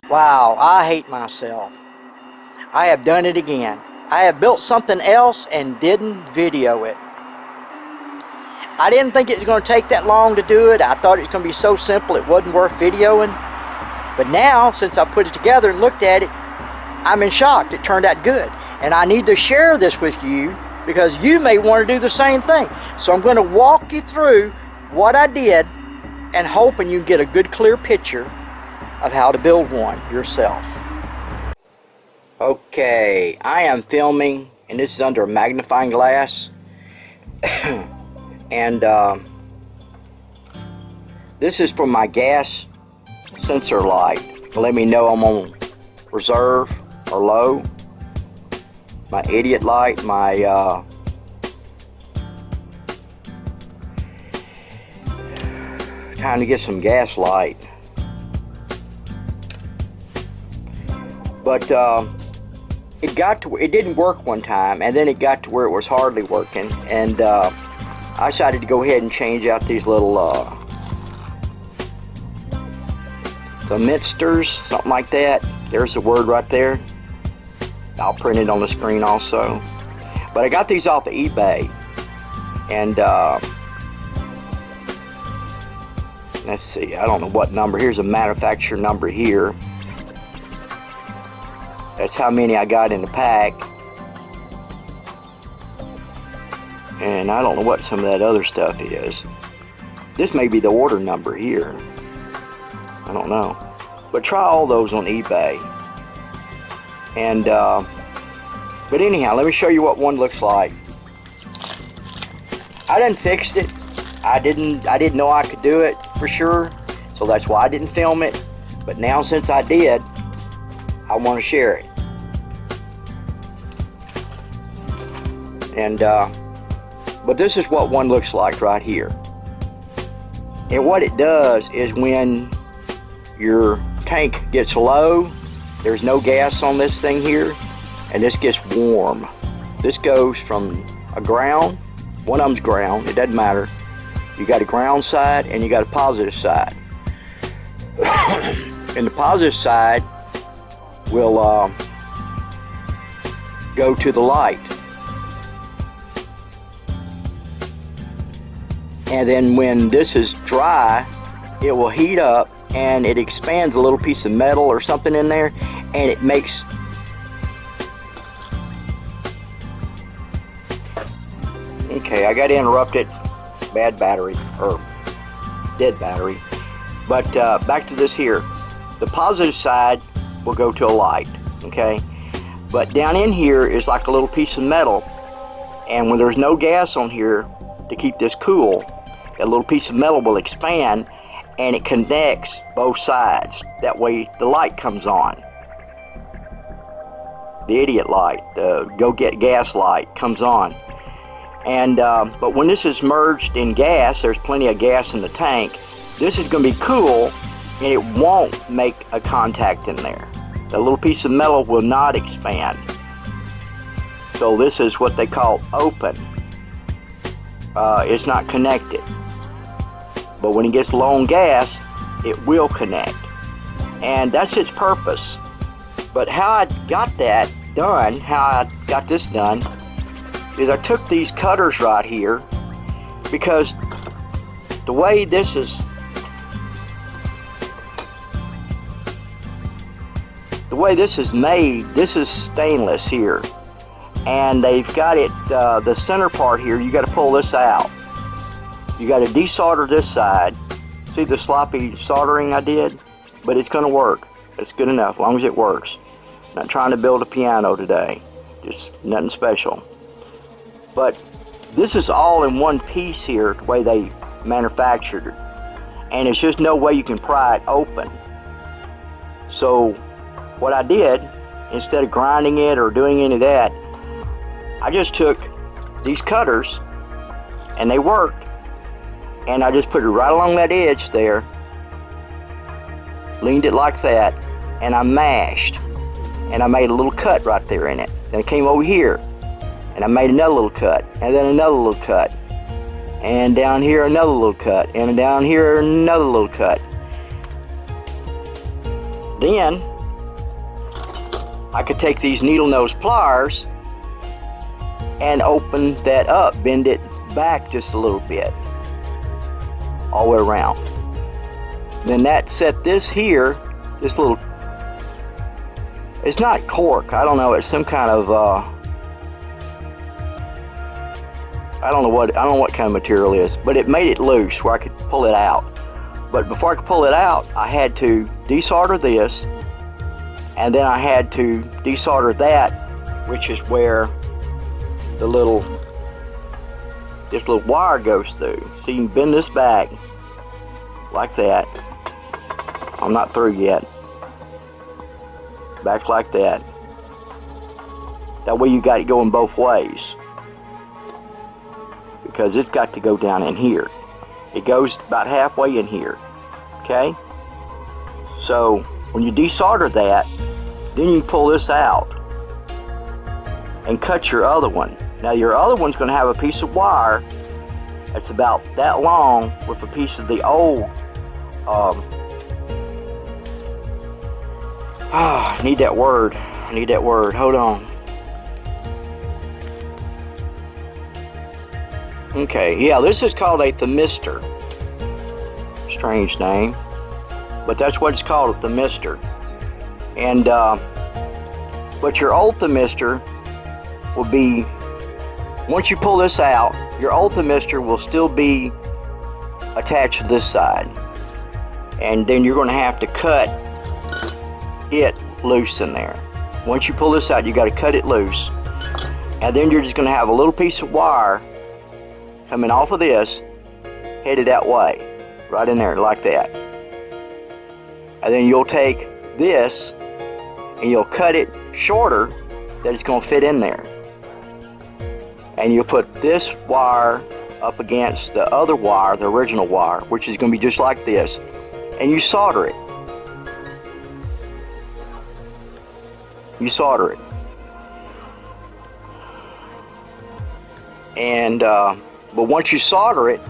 Wow, I hate myself. I have done it again. I have built something else and didn't video it. I didn't think it was going to take that long to do it. I thought it was going to be so simple it wasn't worth videoing. But now, since I put it together and looked at it, I'm in shock. It turned out good. And I need to share this with you because you may want to do the same thing. So I'm going to walk you through what I did and hoping you get a good clear picture of how to build one yourself. Okay, I am filming and this is under a magnifying glass. And this is from my gas sensor light to let me know I'm on reserve or low. My idiot light, my time to get some gas light. But it didn't work one time, and then it got to where it was hardly working, and I decided to go ahead and change out these little Thermistors, something like that. There's the word right there. I'll print it on the screen also. But I got these off of eBay, and let's see, I don't know what number. Here's a manufacturer number here. That's how many I got in the pack. And I don't know what some of that other stuff is. This may be the order number here. I don't know. But try all those on eBay. And but anyhow, let me show you what one looks like. I done fixed it. I didn't know I could do it for sure, so that's why I didn't film it. But now since I did, I want to share it. And but this is what one looks like right here. And what it does is when your tank gets low, there's no gas on this thing here, and this gets warm. This goes from a ground, one of them's ground, it doesn't matter. You got a ground side and you got a positive side. And the positive side will go to the light. And then when this is dry, it will heat up and it expands a little piece of metal or something in there, and it makes okay, I got interrupted. Bad battery, or dead battery. But back to this here. The positive side will go to a light, okay? But down in here is like a little piece of metal, and when there's no gas on here to keep this cool, that little piece of metal will expand and it connects both sides. That way the light comes on. The idiot light, the go get gas light comes on. And but when this is merged in gas, there's plenty of gas in the tank, this is going to be cool and it won't make a contact in there. The little piece of metal will not expand. So this is what they call open. It's not connected. But when it gets low on gas, it will connect. And that's its purpose. But how I got that done, how I got this done, is I took these cutters right here, because the way this is made, this is stainless here, and they've got it the center part here, you got to pull this out. You got to desolder this side. See the sloppy soldering I did? But it's going to work. It's good enough as long as it works. Not trying to build a piano today, just nothing special. But this is all in one piece here, the way they manufactured it. And it's just no way you can pry it open. So what I did, instead of grinding it or doing any of that, I just took these cutters, and they worked. And I just put it right along that edge there, leaned it like that, and I mashed. And I made a little cut right there in it. Then I came over here, and I made another little cut, and then another little cut, and down here another little cut, and down here another little cut. Then I could take these needle nose pliers and open that up, bend it back just a little bit, all the way around. Then that set this here, this little, it's not cork, I don't know, it's some kind of I don't know what kind of material it is, but it made it loose where I could pull it out. But before I could pull it out, I had to desolder this, and then I had to desolder that, which is where the this little wire goes through. So you can bend this back like that. I'm not through yet. Back like that. That way you got it going both ways, because it's got to go down in here. It goes about halfway in here. Okay? So when you desolder that, then you pull this out and cut your other one. Now your other one's going to have a piece of wire that's about that long with a piece of the old I need that word. Hold on. Okay, yeah, this is called a thermistor. Strange name, but that's what it's called, a thermistor. And but your old thermistor will be, once you pull this out, your old thermistor will still be attached to this side, and then you're going to have to cut it loose in there. Once you pull this out, you got to cut it loose, and then you're just going to have a little piece of wire coming off of this, headed that way, right in there like that. And then you'll take this and you'll cut it shorter that it's going to fit in there, and you'll put this wire up against the other wire, the original wire, which is going to be just like this, and you solder it. And but once you solder it,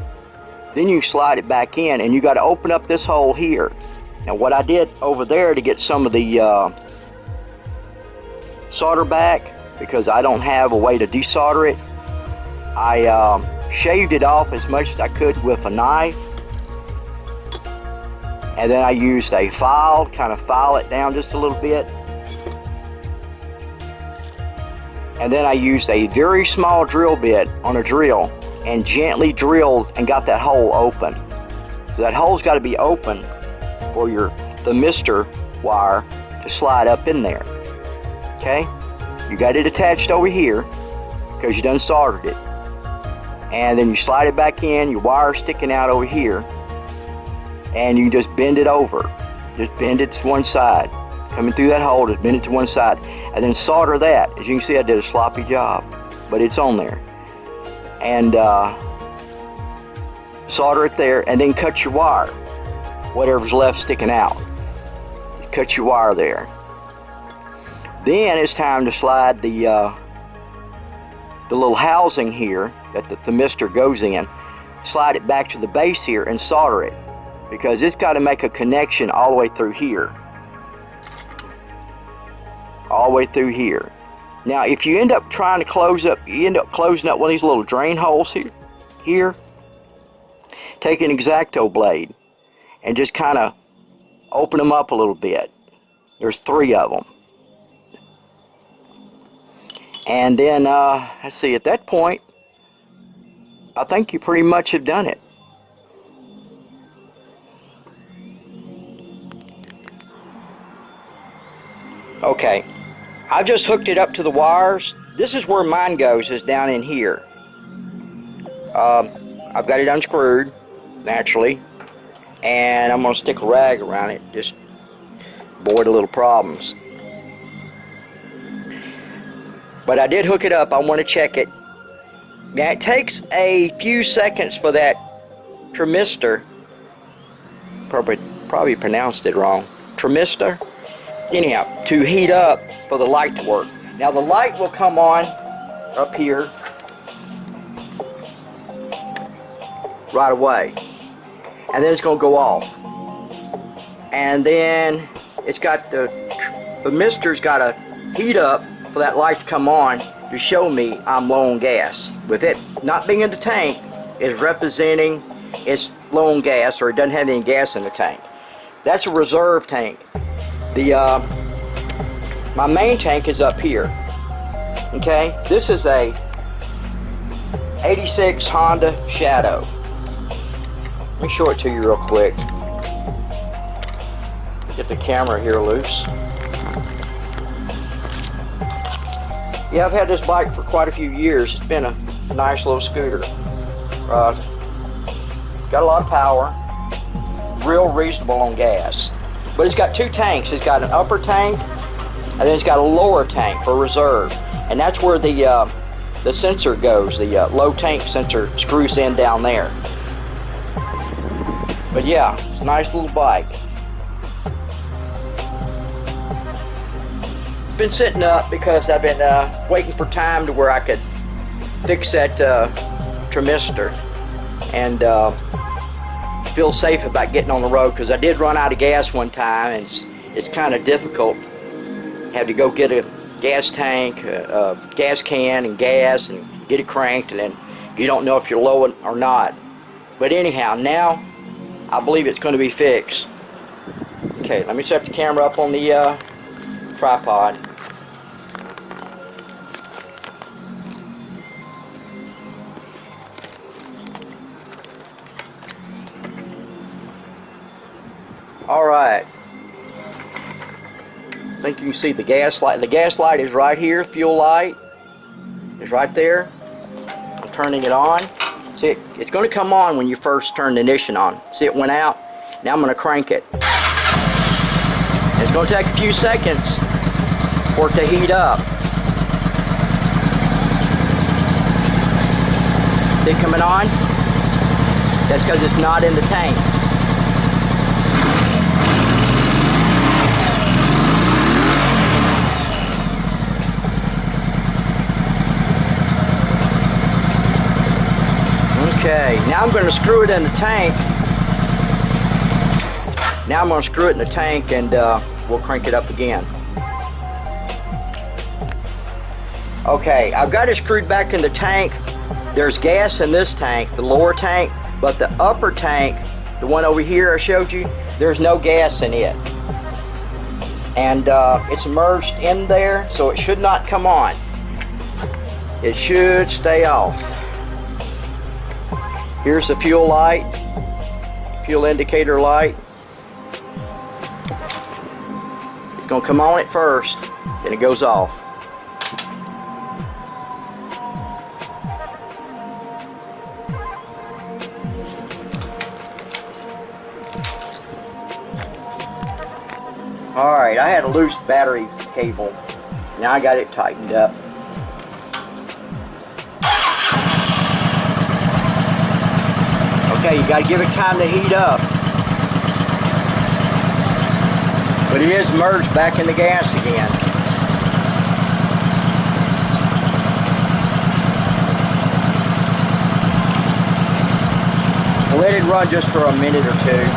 then you slide it back in, and you got to open up this hole here. Now what I did over there to get some of the solder back, because I don't have a way to desolder it, I shaved it off as much as I could with a knife, and then I used a file, kind of file it down just a little bit, and then I used a very small drill bit on a drill and gently drilled and got that hole open. So that hole's got to be open for your thermistor wire to slide up in there. Okay, you got it attached over here because you done soldered it, and then you slide it back in, your wire sticking out over here, and you just bend it over. Just bend it to one side, coming through that hole, just bend it to one side, and then solder that. As you can see, I did a sloppy job, but it's on there. And solder it there, and then cut your wire, whatever's left sticking out. Cut your wire there. Then it's time to slide the little housing here that the thermistor goes in, slide it back to the base here and solder it, because it's got to make a connection all the way through here. All the way through here. Now if you end up trying to close up, you end up closing up one of these little drain holes here, take an X-Acto blade and just kind of open them up a little bit. There's 3 of them. And then, let's see, at that point, I think you pretty much have done it. Okay, I've just hooked it up to the wires. This is where mine goes, is down in here. I've got it unscrewed, naturally, and I'm going to stick a rag around it, just avoid a little problems. But I did hook it up. I want to check it. Now it takes a few seconds for that thermistor, probably pronounced it wrong, thermistor, anyhow, to heat up for the light to work. Now the light will come on up here right away, and then it's going to go off, and then it's got the thermistor's got a heat up for that light to come on to show me I'm low on gas. With it not being in the tank, it's representing it's low on gas, or it doesn't have any gas in the tank. That's a reserve tank. My main tank is up here. Okay, this is a 86 Honda Shadow. Let me show it to you real quick. Get the camera here loose. Yeah, I've had this bike for quite a few years. It's been a nice little scooter. Got a lot of power, real reasonable on gas. But it's got two tanks. It's got an upper tank, and then it's got a lower tank for reserve. And that's where the sensor goes. The low tank sensor screws in down there. But yeah, it's a nice little bike. It's been sitting up because I've been waiting for time to where I could fix that Thermistor and feel safe about getting on the road, because I did run out of gas one time, and it's kind of difficult. Have to go get a gas tank, a gas can and gas, and get it cranked, and then you don't know if you're low or not. But anyhow, now I believe it's going to be fixed. Okay, let me set the camera up on the tripod. Alright, I think you can see the gas light. The gas light is right here. Fuel light is right there. I'm turning it on. See, it's going to come on when you first turn the ignition on. See, it went out. Now I'm going to crank it. It's going to take a few seconds for it to heat up. See it coming on? That's because it's not in the tank. Okay, now I'm going to screw it in the tank. Now I'm going to screw it in the tank, and we'll crank it up again. Okay, I've got it screwed back in the tank. There's gas in this tank, the lower tank, but the upper tank, the one over here I showed you, there's no gas in it. And it's immersed in there, so it should not come on. It should stay off. Here's the fuel light, fuel indicator light. It's going to come on at first, then it goes off. Alright, I had a loose battery cable. Now I got it tightened up. Okay, you got to give it time to heat up. But it is merged back in the gas again. We'll let it run just for a minute or two.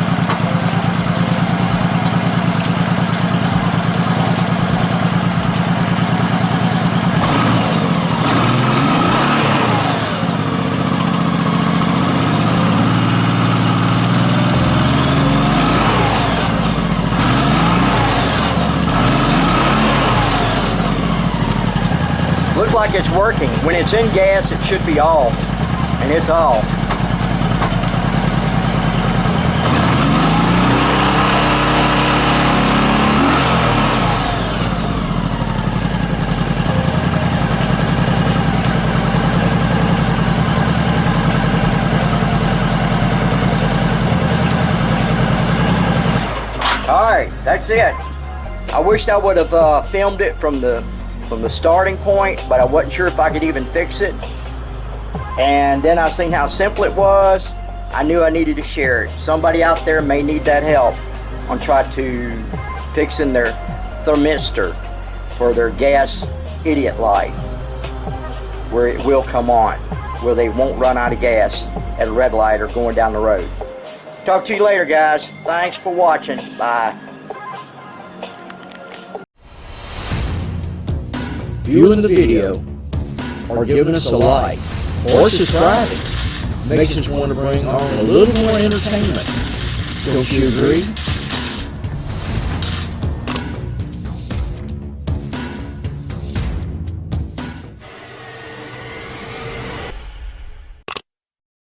Looks like it's working. When it's in gas, it should be off, and it's off. Alright, that's it. I wished I would have filmed it from the starting point, but I wasn't sure if I could even fix it. And then I seen how simple it was. I knew I needed to share it. Somebody out there may need that help on trying to fixing their Thermistor for their gas idiot light, where it will come on, where they won't run out of gas at a red light or going down the road. Talk to you later, guys. Thanks for watching. Bye. viewing the video or giving us a like or subscribing makes us want to bring on a little more entertainment. Don't you agree?